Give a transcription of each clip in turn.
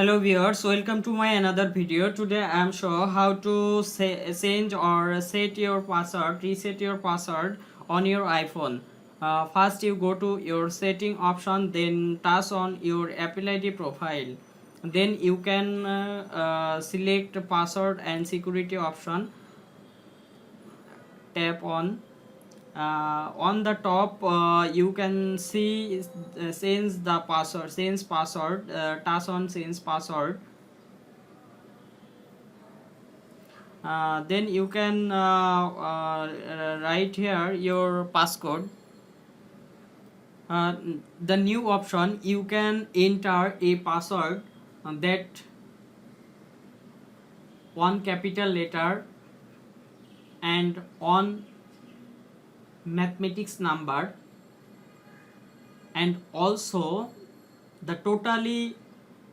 Hello viewers, welcome to my another video. Today I am show how to change or set your password, reset your password on your iPhone. First you go to your setting option, then touch on your Apple ID profile. Then you can select password and security option. Tap on the top you can see change the password, touch on change password. Then you can write here your passcode. uh, the new option, you can enter a password that one capital letter and one mathematics number, and also the totally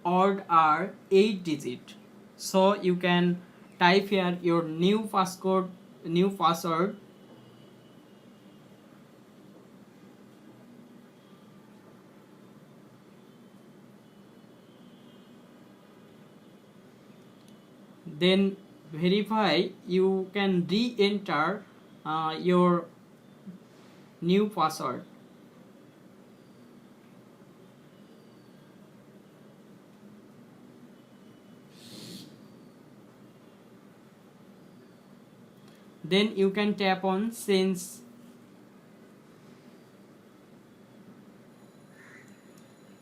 odd are 8 digit. So you can type here your new passcode, new password. Then verify, you can re-enter your new password. Then you can tap on change.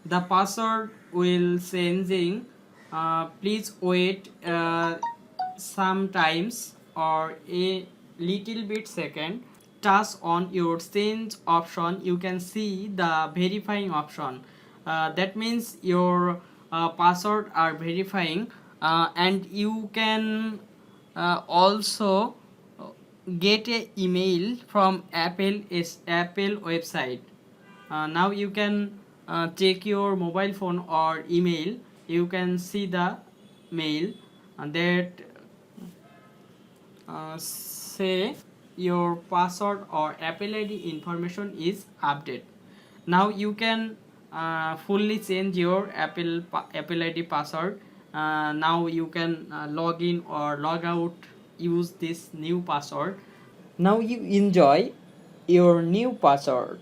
The password will changing. Please wait sometimes or a little bit second. Touch on your change option, you can see the verifying option. That means your password are verifying, and you can also get a email from Apple website. Now you can check your mobile phone or email. You can see the mail that say your password or Apple ID information is updated. Now you can fully change your Apple ID password. Now you can log in or log out, use this new password. Now you enjoy your new password.